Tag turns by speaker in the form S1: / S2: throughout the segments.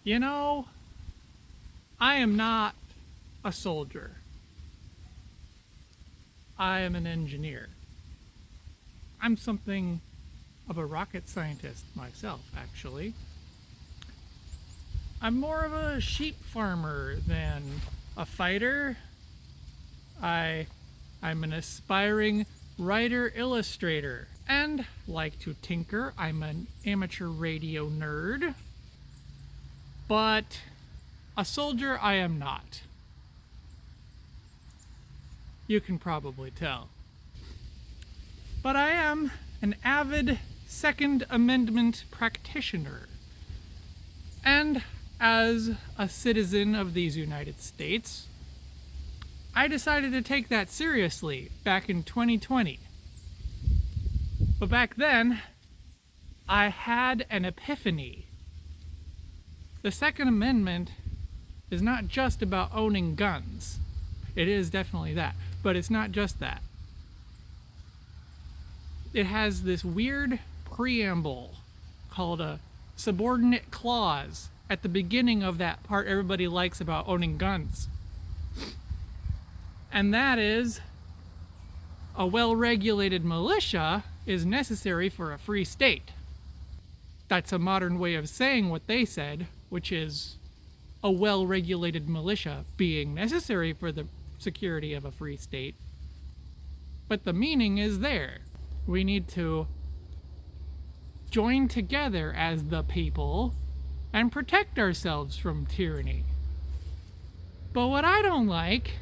S1: You know, I am not a soldier. I am an engineer. I'm something of a rocket scientist myself, actually. I'm more of a sheep farmer than a fighter. I I'm an aspiring writer illustrator and like to tinker. I'm an amateur radio nerd. But a soldier I am not. You can probably tell. But I am an avid Second Amendment practitioner. And as a citizen of these United States, I decided to take that seriously back in 2020. But back then, I had an epiphany. The Second Amendment is not just about owning guns. It is definitely that, but it's not just that. It has this weird preamble called a subordinate clause at the beginning of that part everybody likes about owning guns. And that is, a well-regulated militia is necessary for a free state. That's a modern way of saying what they said, which is a well-regulated militia being necessary for the security of a free state. But the meaning is there. We need to join together as the people and protect ourselves from tyranny. But what I don't like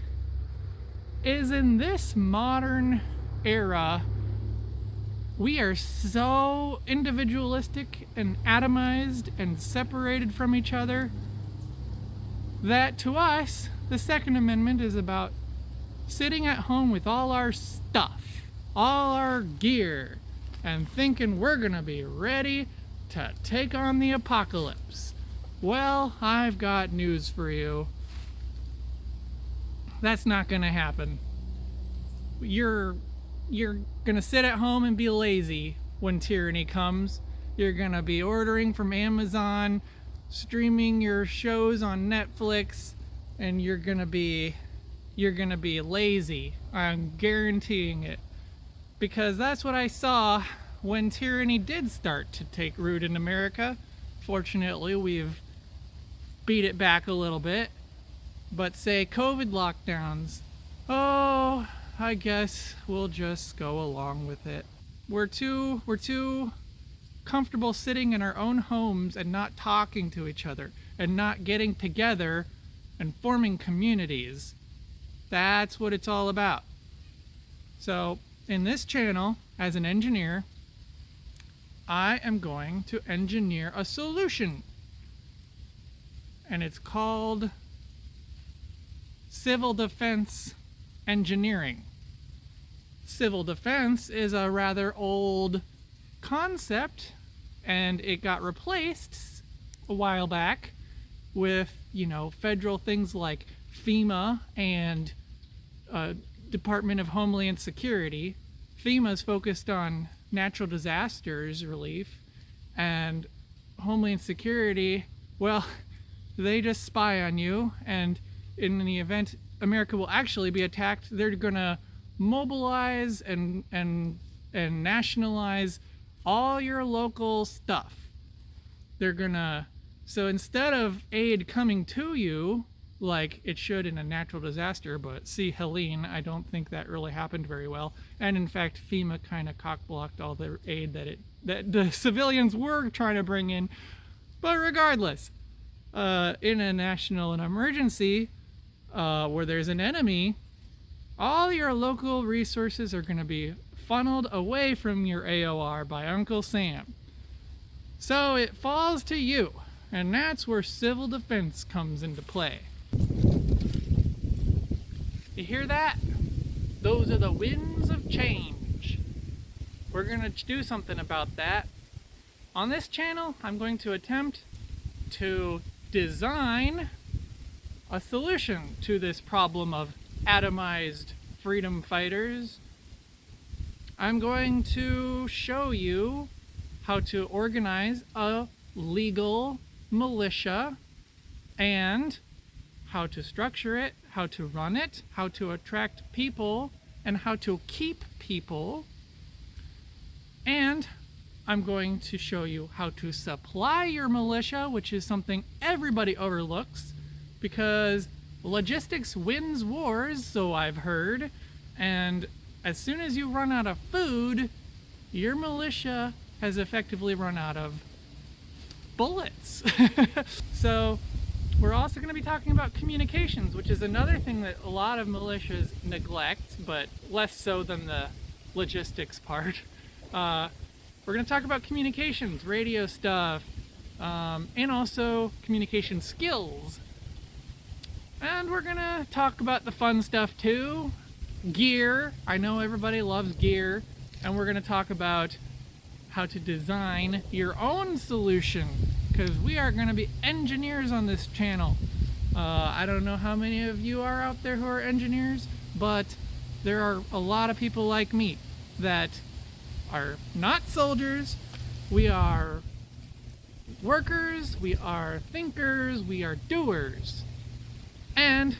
S1: is in this modern era, we are so individualistic and atomized and separated from each other that to us, the Second Amendment is about sitting at home with all our stuff, all our gear, and thinking we're gonna be ready to take on the apocalypse. Well, I've got news for you. That's not gonna happen. You're gonna sit at home and be lazy when tyranny comes. You're gonna be ordering from Amazon, streaming your shows on Netflix, and you're gonna be lazy. I'm guaranteeing it. Because that's what I saw when tyranny did start to take root in America. Fortunately, we've beat it back a little bit. But say COVID lockdowns, oh, I guess we'll just go along with it. We're too comfortable sitting in our own homes and not talking to each other and not getting together and forming communities. That's what it's all about. So, in this channel, as an engineer, I am going to engineer a solution. And it's called civil defense engineering. Civil defense is a rather old concept, and it got replaced a while back with, federal things like FEMA and Department of Homeland Security. FEMA's focused on natural disasters relief, and Homeland Security, well, they just spy on you, and in the event America will actually be attacked, they're gonna mobilize and nationalize all your local stuff. So instead of aid coming to you like it should in a natural disaster, but see Helene, I don't think that really happened very well. And in fact, FEMA kind of cock-blocked all the aid that the civilians were trying to bring in. But regardless, in a national emergency, where there's an enemy, all your local resources are going to be funneled away from your AOR by Uncle Sam. So it falls to you, and that's where civil defense comes into play. You hear that? Those are the winds of change. We're going to do something about that. On this channel, I'm going to attempt to design a solution to this problem of atomized freedom fighters. I'm going to show you how to organize a legal militia and how to structure it, how to run it, how to attract people, and how to keep people. And I'm going to show you how to supply your militia, which is something everybody overlooks because logistics wins wars, so I've heard. And as soon as you run out of food, your militia has effectively run out of bullets. So we're also going to be talking about communications, which is another thing that a lot of militias neglect, but less so than the logistics part. We're going to talk about communications, radio stuff, and also communication skills. And we're going to talk about the fun stuff too. Gear. I know everybody loves gear. And we're going to talk about how to design your own solution, because we are going to be engineers on this channel. I don't know how many of you are out there who are engineers, but there are a lot of people like me that are not soldiers. We are workers, we are thinkers, we are doers. And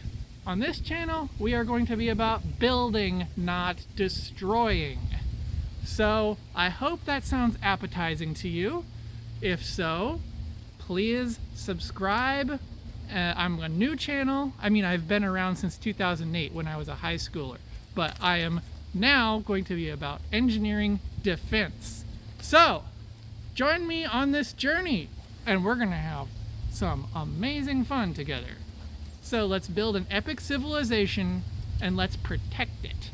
S1: on this channel, we are going to be about building, not destroying. So I hope that sounds appetizing to you. If so, please subscribe. I'm a new channel. I mean, I've been around since 2008 when I was a high schooler, but I am now going to be about engineering defense. So join me on this journey and we're gonna have some amazing fun together. So let's build an epic civilization and let's protect it.